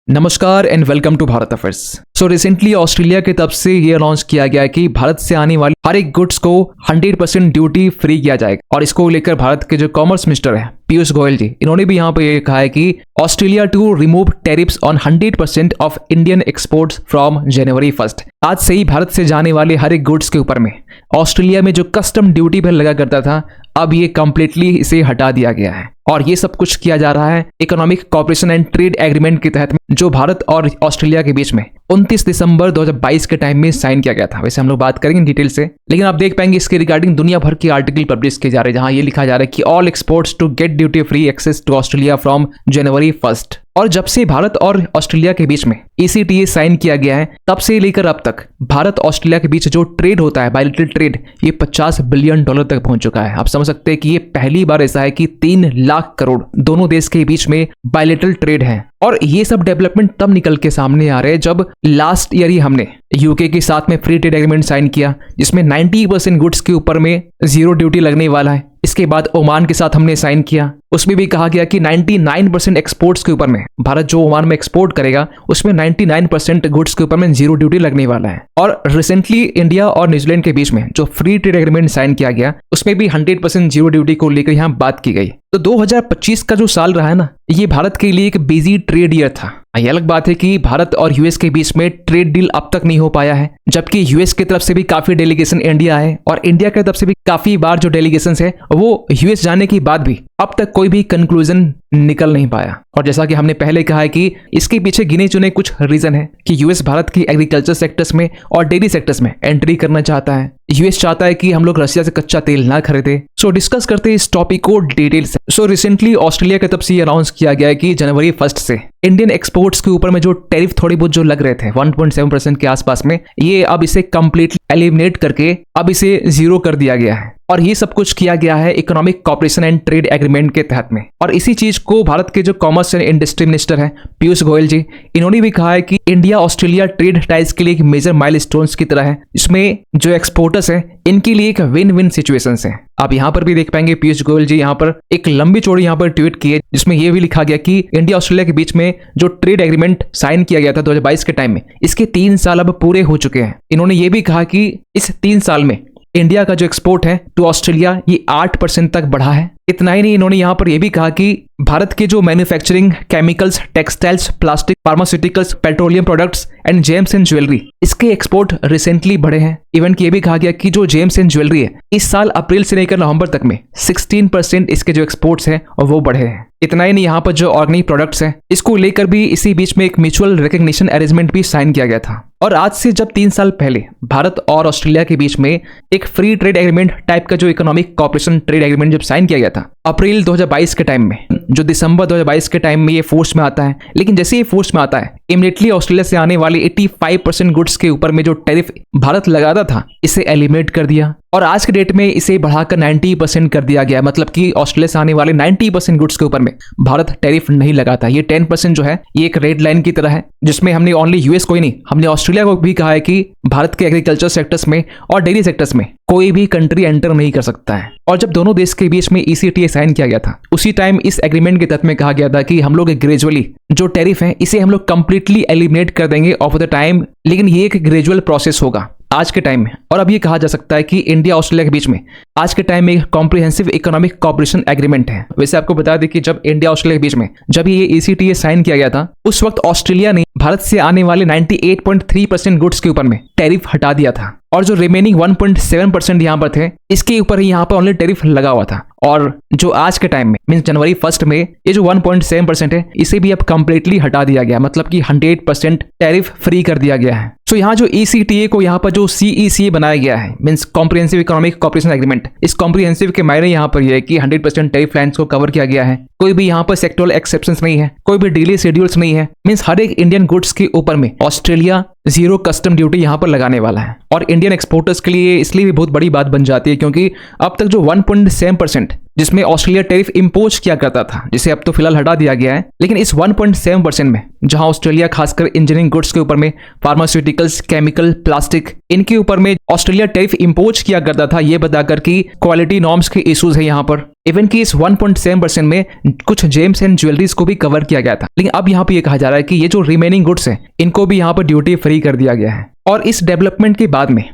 नमस्कार and welcome to Bharat affairs. So recently Australia की तरफ से ये अनाउंस किया गया है कि भारत से आने वाली हर एक गुड्स को 100% ड्यूटी फ्री किया जाएगा। और इसको लेकर भारत के जो कॉमर्स मिनिस्टर है पीयूष गोयल जी, इन्होंने भी यहाँ पर ये कहा है कि Australia to remove tariffs on 100% of Indian exports from January 1। आज से ही भारत से जाने वाले हर एक गुड्स के ऊपर में ऑस्ट्रेलिया में जो कस्टम ड्यूटी पर लगा करता था, अब ये कंप्लीटली इसे हटा दिया गया है। और ये सब कुछ किया जा रहा है economic cooperation and trade agreement के तहत जो भारत और ऑस्ट्रेलिया के बीच में 29 दिसंबर 2022 के टाइम में साइन किया गया था। वैसे हम लोग बात करेंगे डिटेल से, लेकिन आप देख पाएंगे इसके रिगार्डिंग दुनिया भर के आर्टिकल पब्लिश किए जा रहे हैं जहां ये लिखा जा रहा है कि all exports to get duty free access to Australia from January 1। और जब से भारत और ऑस्ट्रेलिया के बीच में ECTA साइन किया गया है, तब से लेकर अब तक भारत ऑस्ट्रेलिया के बीच जो ट्रेड होता है, बायलैटरल ट्रेड, ये $50 बिलियन तक पहुंच चुका है। आप समझ सकते हैं कि ये पहली बार ऐसा है कि 3 लाख करोड़ दोनों देश के बीच में बायलैटरल ट्रेड है। और ये सब डेवलपमेंट तब निकल के सामने आ रहे हैं जब लास्ट ईयर ही हमने यूके के साथ में फ्री ट्रेड एग्रीमेंट साइन किया, जिसमें 90% गुड्स के ऊपर में 0 ड्यूटी लगने वाला है। इसके बाद ओमान के साथ हमने साइन किया, उसमें भी कहा गया कि 99% एक्सपोर्ट्स के ऊपर में भारत जो ओमान में एक्सपोर्ट करेगा उसमें 99% गुड्स के ऊपर में 0 ड्यूटी लगने वाला है। और रिसेंटली इंडिया और न्यूजीलैंड के बीच में जो फ्री ट्रेड एग्रीमेंट साइन किया गया, उसमें भी 100% 0 ड्यूटी को लेकर यहाँ बात की गई। तो 2025 का जो साल रहा है ना, ये भारत के लिए एक बिजी ट्रेड ईयर था। ये अलग बात है कि भारत और यूएस के बीच में ट्रेड डील अब तक नहीं हो पाया है, जबकि यूएस की तरफ से भी काफी डेलीगेशन इंडिया है और इंडिया की तरफ से भी काफी बार जो डेलीगेशन है वो यूएस जाने के बाद भी अब तक कोई भी कंक्लूजन निकल नहीं पाया। और जैसा कि हमने पहले कहा है कि इसके पीछे गिने चुने कुछ रीजन है कि यूएस भारत की एग्रीकल्चर सेक्टर्स में और डेयरी सेक्टर्स में एंट्री करना चाहता है। यूएस चाहता है कि हम लोग रशिया से कच्चा तेल ना खरीदे। सो डिस्कस करते हैं इस टॉपिक को डिटेल से। सो रिसेंटली ऑस्ट्रेलिया की तरफ से अनाउंस किया गया है कि जनवरी 1 से इंडियन एक्सपोर्ट्स के ऊपर में जो टैरिफ थोड़ी बहुत जो लग रहे थे 1.7% के आसपास में, ये अब इसे कंप्लीटली एलिमिनेट करके अब इसे 0 कर दिया गया है। और ये सब कुछ किया गया है economic cooperation and trade agreement के तहत में। और इसी चीज को भारत के जो कॉमर्स एंड इंडस्ट्री मिनिस्टर है पीयूष गोयल जी, इन्होंने भी कहा है कि इंडिया ऑस्ट्रेलिया ट्रेड टाइज के लिए एक मेजर माइलस्टोन्स की तरह है। इसमें जो एक्सपोर्टर्स है इनके लिए एक विन विन सिचुएशन है। आप यहाँ पर भी देख पाएंगे पीयूष गोयल जी यहाँ पर एक लंबी चौड़ी यहाँ पर ट्वीट की है, जिसमें यह भी लिखा गया कि इंडिया ऑस्ट्रेलिया के बीच में जो ट्रेड एग्रीमेंट साइन किया गया था 2022 के टाइम में, इसके 3 साल अब पूरे हो चुके हैं। इन्होंने ये भी कहा कि इस 3 साल में इंडिया का जो एक्सपोर्ट है टू ऑस्ट्रेलिया ये 8% तक बढ़ा है। इतना ही नहीं, इन्होंने यहाँ पर यह भी कहा कि भारत के जो manufacturing, chemicals, textiles, plastic, pharmaceuticals, petroleum products and James and jewellery, इसके एक्सपोर्ट रिसेंटली बढ़े हैं। इवन कि ये भी कहा गया कि जो जेम्स एंड ज्वेलरी है, इस साल अप्रैल से लेकर नवंबर तक में 16% इसके जो एक्सपोर्ट्स हैं वो बढ़े हैं। इतना ही नहीं, यहाँ पर जो ऑर्गेनिक प्रोडक्ट्स हैं इसको लेकर भी इसी बीच में एक म्यूचुअल रिकग्निशन अरेंजमेंट भी साइन किया गया था। और आज से जब 3 साल पहले भारत और ऑस्ट्रेलिया के बीच में एक फ्री ट्रेड एग्रीमेंट टाइप का जो इकोनॉमिक कोऑपरेशन ट्रेड एग्रीमेंट जब साइन किया गया था अप्रैल 2022 के टाइम में, जो दिसंबर 2022 के टाइम में ये फोर्स में आता है, लेकिन जैसे ये फोर्स में आता है इमीडिएटली ऑस्ट्रेलिया से आने वाले 85% गुड्स के ऊपर में जो टैरिफ भारत लगाता था इसे एलिमिनेट कर दिया। और आज के डेट में इसे बढ़ाकर 90% कर दिया गया। मतलब कि ऑस्ट्रेलिया से आने वाले 90% गुड्स के ऊपर में भारत टैरिफ नहीं लगाता। ये 10% जो है ये एक रेड लाइन की तरह है, जिसमें हमने ओनली यूएस को ही नहीं, हमने ऑस्ट्रेलिया को भी कहा है कि भारत के एग्रीकल्चर सेक्टर्स में और डेयरी सेक्टर्स में कोई भी कंट्री एंटर नहीं कर सकता है। और जब दोनों देश के बीच में ECTA साइन किया गया था, उसी टाइम इस एग्रीमेंट के तहत में कहा गया था कि हम लोग ग्रेजुअली जो टैरिफ है इसे हम लोग कंप्लीटली एलिमिनेट कर देंगे ऑफ द टाइम, लेकिन ये एक ग्रेजुअल प्रोसेस होगा आज के टाइम में। और अब ये कहा जा सकता है कि इंडिया ऑस्ट्रेलिया के बीच में आज के टाइम में एक कॉम्प्रिहेंसिव इकोनॉमिक कोऑपरेशन एग्रीमेंट है। वैसे आपको बता दें कि जब इंडिया ऑस्ट्रेलिया के बीच में जब ये ECTA साइन किया गया था, उस वक्त ऑस्ट्रेलिया ने भारत से आने वाले 98.3% गुड्स के ऊपर में टैरिफ हटा दिया था। और जो रिमेनिंग 1.7% यहाँ पर थे, इसके ऊपर ही यहाँ पर ओनली टैरिफ लगा हुआ था। और जो आज के टाइम में मींस जनवरी 1 में ये जो 1.7% है इसे भी अब कंप्लीटली हटा दिया गया। मतलब कि 100% टैरिफ फ्री कर दिया गया है। सो यहाँ जो ECTA को यहाँ पर जो CECA बनाया गया है, means comprehensive economic cooperation agreement, इस कॉम्प्रिहेंसिव के मायने यहाँ पर यह है कि 100% टैरिफ लाइन्स को कवर किया गया है। कोई भी यहाँ पर सेक्टोरल एक्सेप्शंस नहीं है, कोई भी डिले शेड्यूल्स नहीं है। मींस हर एक इंडियन गुड्स के ऊपर में ऑस्ट्रेलिया 0 कस्टम ड्यूटी यहाँ पर लगाने वाला है। और इंडियन एक्सपोर्टर्स के लिए इसलिए भी बहुत बड़ी बात बन जाती है क्योंकि अब तक जो 1.7% जिसमें ऑस्ट्रेलिया टैरिफ इंपोज किया करता था, जिसे अब तो फिलहाल हटा दिया गया है। लेकिन इस 1.7% में जहां ऑस्ट्रेलिया खासकर इंजीनियरिंग गुड्स के ऊपर में, फार्मास्यूटिकल्स, केमिकल, प्लास्टिक, इनके ऊपर में ऑस्ट्रेलिया टैरिफ इंपोज किया करता था, ये बताकर कि क्वालिटी नॉर्म्स के इश्यूज है यहाँ पर। इवन कि इस 1.7% में कुछ जेम्स एंड ज्वेलरीज को भी कवर किया गया था। लेकिन अब यहाँ पे ये कहा जा रहा है कि ये जो रिमेनिंग गुड्स है इनको भी यहाँ पर ड्यूटी फ्री कर दिया गया है। और इस डेवलपमेंट के बाद में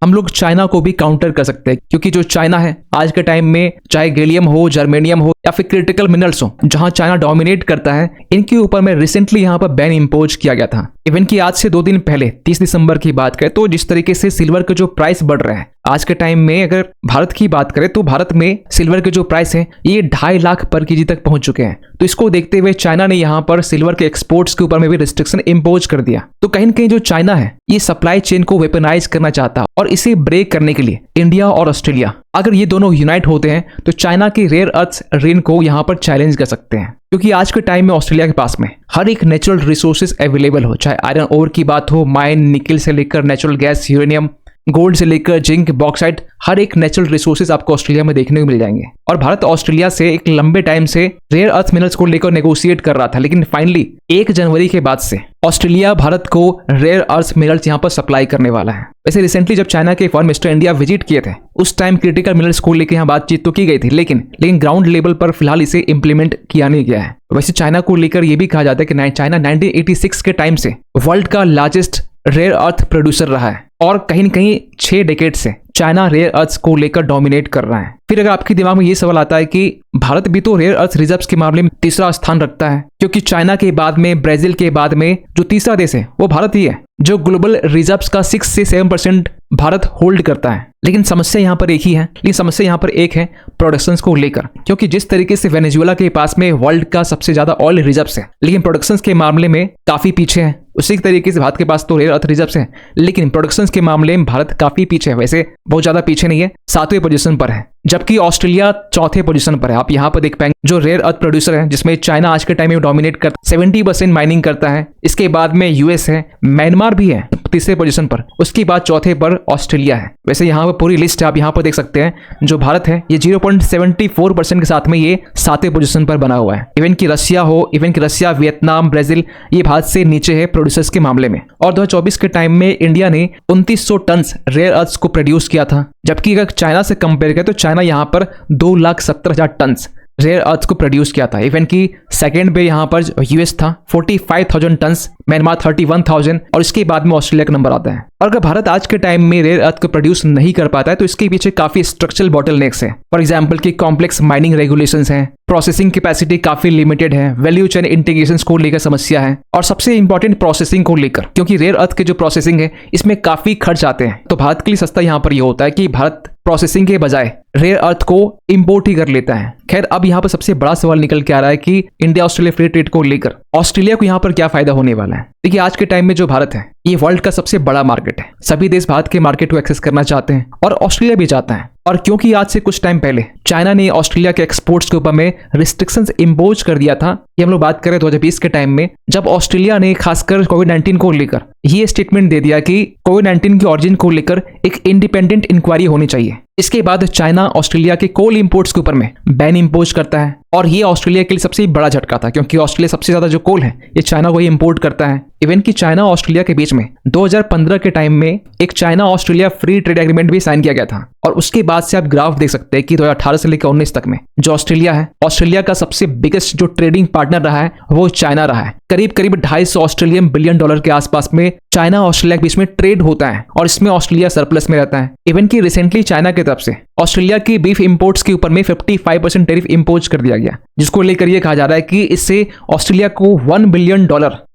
हम लोग चाइना को भी काउंटर कर सकते हैं, क्योंकि जो चाइना है आज के टाइम में, चाहे गैलियम हो, जर्मेनियम हो या फिर क्रिटिकल मिनरल्स हो, जहां चाइना डोमिनेट करता है, इनके ऊपर में रिसेंटली यहां पर बैन इंपोज किया गया था। इवन कि आज से 2 दिन पहले 30 दिसंबर की बात करें तो जिस तरीके से सिल्वर के जो प्राइस बढ़ रहे हैं आज के टाइम में, अगर भारत की बात करें तो भारत में सिल्वर के जो प्राइस है ये 2.5 लाख पर केजी तक पहुंच चुके हैं। तो इसको देखते हुए चाइना ने यहाँ पर सिल्वर के एक्सपोर्ट्स के ऊपर में भी रिस्ट्रिक्शन इंपोज कर दिया। तो कहीं न कहीं जो चाइना है ये सप्लाई चेन को वेपनाइज करना चाहता है, और इसे ब्रेक करने के लिए इंडिया और ऑस्ट्रेलिया अगर ये दोनों यूनाइट होते हैं तो चाइना की रेयर अर्थ रेन को यहाँ पर चैलेंज कर सकते हैं। क्योंकि आज के टाइम में ऑस्ट्रेलिया के पास में हर एक नेचुरल रिसोर्सेज अवेलेबल हो, चाहे आयरन ओर की बात हो, माइन, निकल से लेकर नेचुरल गैस, यूरेनियम, गोल्ड से लेकर जिंक, बॉक्साइट, हर एक नेचुरल रिसोर्सेज आपको ऑस्ट्रेलिया में देखने को मिल जाएंगे। और भारत ऑस्ट्रेलिया से एक लंबे टाइम से रेयर अर्थ मिनरल्स को लेकर नेगोशिएट कर रहा था, लेकिन फाइनली 1 जनवरी के बाद से ऑस्ट्रेलिया भारत को रेयर अर्थ मिनरल्स यहाँ पर सप्लाई करने वाला है। वैसे रिसेंटली जब चाइना के फॉरेन मिनिस्टर इंडिया विजिट किए थे उस टाइम क्रिटिकल मिनरल्स को लेकर यहाँ बातचीत तो की गई थी, लेकिन ग्राउंड लेवल पर फिलहाल इसे इंप्लीमेंट किया नहीं गया है। वैसे चाइना को लेकर यह भी कहा जाता है कि चाइना 1986 के टाइम से वर्ल्ड का लार्जेस्ट रेयर अर्थ प्रोड्यूसर रहा है, और कहीं न कहीं 6 डेकेड से चाइना रेयर अर्थ को लेकर डोमिनेट कर रहा है। फिर अगर आपके दिमाग में ये सवाल आता है कि भारत भी तो रेयर अर्थ रिजर्व्स के मामले में तीसरा स्थान रखता है, क्योंकि चाइना के बाद में, ब्राजील के बाद में जो तीसरा देश है वो भारत ही है, जो ग्लोबल रिजर्व्स का 6 से 7% भारत होल्ड करता है। लेकिन समस्या यहाँ पर एक ही है, प्रोडक्शंस को लेकर, क्योंकि जिस तरीके से वेनेजुएला के पास में वर्ल्ड का सबसे ज्यादा ऑयल रिजर्व्स है, लेकिन प्रोडक्शंस के मामले में काफी पीछे है। उसी तरीके से भारत के पास तो रेयर अर्थ रिजर्व्स है, लेकिन प्रोडक्शंस के मामले में भारत काफी पीछे है। वैसे बहुत ज्यादा पीछे नहीं है, 7वें पोजीशन पर है, जबकि ऑस्ट्रेलिया 4थे पोजीशन पर है। आप यहाँ पर देख पाएंगे जो रेयर अर्थ प्रोड्यूसर है, जिसमें चाइना आज के टाइम में डोमिनेट करता है, 70% माइनिंग करता है। इसके बाद में यूएस है, म्यांमार भी है 3रे पोजीशन पर, उसके बाद 4थे पर ऑस्ट्रेलिया है। वैसे यहाँ पर पूरी लिस्ट आप यहाँ पर देख सकते हैं। जो भारत है ये 0.74% के साथ में ये 7वें पोजीशन पर बना हुआ है। इवन कि रसिया, वियतनाम, ब्राजील ये भारत से नीचे है प्रोड्यूसर्स के मामले में। और 2024 के टाइम में इंडिया ने 2900 टन रेयर अर्थ को प्रोड्यूस किया था, जबकि अगर चाइना से कंपेयर करें तो चाइना यहाँ पर 2,70,000 टन रेयर अर्थ को प्रोड्यूस किया था। इवन कि सेकंड पे यहाँ पर यूएस था 45,000 टन, म्यांमार 31,000, और इसके बाद में ऑस्ट्रेलिया का नंबर आता है। और अगर भारत आज के टाइम में रेयर अर्थ को प्रोड्यूस नहीं कर पाता है तो इसके पीछे काफी स्ट्रक्चरल बॉटलनेक्स है। फॉर एग्जांपल की कॉम्प्लेक्स माइनिंग रेगुलेशंस हैं, प्रोसेसिंग कैपेसिटी काफी लिमिटेड है, वैल्यू चेन इंटीग्रेशन को लेकर समस्या है, और सबसे इंपॉर्टेंट प्रोसेसिंग को लेकर, क्योंकि रेयर अर्थ के जो प्रोसेसिंग है इसमें काफी खर्च आते हैं। तो भारत के लिए सस्ता यहाँ पर यह होता है कि भारत प्रोसेसिंग के बजाय रेयर अर्थ को इंपोर्ट ही कर लेता है। खैर अब यहाँ पर सबसे बड़ा सवाल निकल के आ रहा है कि इंडिया ऑस्ट्रेलिया फ्री ट्रेड को लेकर ऑस्ट्रेलिया को यहाँ पर क्या फायदा होने वाला है। देखिए आज के टाइम में जो भारत है ये वर्ल्ड का सबसे बड़ा मार्केट है, सभी देश भारत के मार्केट को एक्सेस करना चाहते हैं और ऑस्ट्रेलिया भी चाहता है। और क्योंकि आज से कुछ टाइम पहले चाइना ने ऑस्ट्रेलिया के एक्सपोर्ट्स के ऊपर में रिस्ट्रिक्शंस इंपोज कर दिया था, ये हम लोग बात करें 2020 के टाइम में, जब ऑस्ट्रेलिया ने खासकर कोविड-19 को लेकर ये स्टेटमेंट दे दिया कि कोविड-19 की ओरिजिन को लेकर एक इंडिपेंडेंट इंक्वायरी होनी चाहिए। इसके बाद चाइना ऑस्ट्रेलिया के कोल इंपोर्ट्स के ऊपर में बैन इंपोज करता है, और ये ऑस्ट्रेलिया के लिए सबसे बड़ा झटका था, क्योंकि ऑस्ट्रेलिया सबसे ज्यादा जो कोल है ये चाइना को ही इंपोर्ट करता है। इवन कि चाइना ऑस्ट्रेलिया के बीच में 2015 के टाइम में एक China Australia free trade agreement भी साइन किया गया था, और उसके बाद से आप ग्राफ देख सकते हैं कि 2018 से लेकर 19 तक में जो ऑस्ट्रेलिया है, ऑस्ट्रेलिया का सबसे बिगेस्ट जो ट्रेडिंग पार्टनर रहा है वो चाइना रहा है। करीब 250 ऑस्ट्रेलियन बिलियन डॉलर के आसपास में चाइना ऑस्ट्रेलिया के बीच में ट्रेड होता है, और इसमें ऑस्ट्रेलिया सरप्लस में रहता है। इवन कि रिसेंटली चाइना की तरफ से ऑस्ट्रेलिया की बीफ इंपोर्ट्स के ऊपर में 55% टैरिफ इंपोज कर दिया गया, जिसको लेकर यह कहा जा रहा है कि इससे ऑस्ट्रेलिया को $1 बिलियन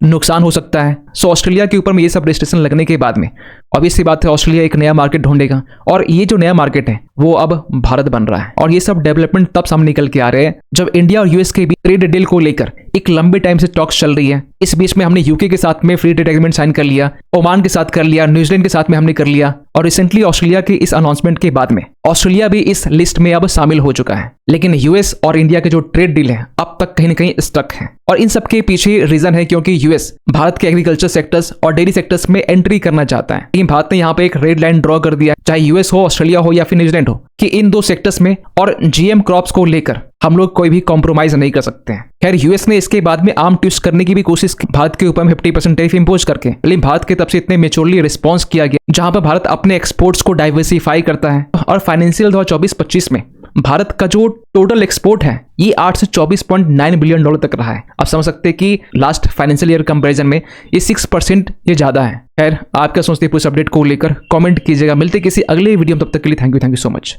नुकसान हो सकता है। सो ऑस्ट्रेलिया के ऊपर में ये सब रिस्ट्रिक्शन लगने के बाद में ऑब्वियस सी बात है ऑस्ट्रेलिया एक नया मार्केट ढूंढेगा, और ये जो नया मार्केट है वो अब भारत बन रहा है। और ये सब डेवलपमेंट तब सामने निकल के आ रहे हैं जब इंडिया और यूएस के बीच ट्रेड डील को लेकर एक लंबे टाइम से टॉक्स चल रही है। इस बीच में हमने यूके के साथ में फ्री ट्रेड एग्रीमेंट साइन कर लिया, ओमान के साथ कर लिया, न्यूजीलैंड के साथ में हमने कर लिया, और रिसेंटली ऑस्ट्रेलिया के इस अनाउंसमेंट के बाद में ऑस्ट्रेलिया भी इस लिस्ट में अब शामिल हो चुका है। लेकिन यूएस और इंडिया के जो ट्रेड डील है अब तक कहीं ना कहीं स्टक है, और इन सब के पीछे रीजन है क्योंकि यूएस भारत के एग्रीकल्चर सेक्टर्स और डेयरी सेक्टर्स में एंट्री करना चाहता है। लेकिन भारत ने यहाँ पे एक रेड लाइन ड्रॉ कर दिया, चाहे यूएस हो, ऑस्ट्रेलिया हो या फिर न्यूजीलैंड हो, कि इन दो सेक्टर्स में और जीएम क्रॉप्स को लेकर हम लोग कोई भी कॉम्प्रोमाइज नहीं कर सकते हैं। खैर यूएस ने इसके बाद में आर्म ट्विस्ट करने की भी कोशिश की भारत के ऊपर 50% टैरिफ इंपोज करके, लेकिन भारत की तरफ से इतने मेच्योरली रिस्पॉन्स किया गया जहां पर भारत अपने एक्सपोर्ट्स को डाइवर्सिफाई करता है और फाइनेंशियल 2024-25 में भारत का जो टोटल एक्सपोर्ट है ये 8 से 24.9 बिलियन डॉलर तक रहा है। आप समझ सकते हैं कि लास्ट फाइनेंशियल ईयर कंपैरिजन में ये 6% ये ज्यादा है। खैर आप क्या सोचते हैं पूरे अपडेट को लेकर कमेंट कीजिएगा। मिलते किसी अगले वीडियो में, तब तक के लिए थैंक यू सो मच।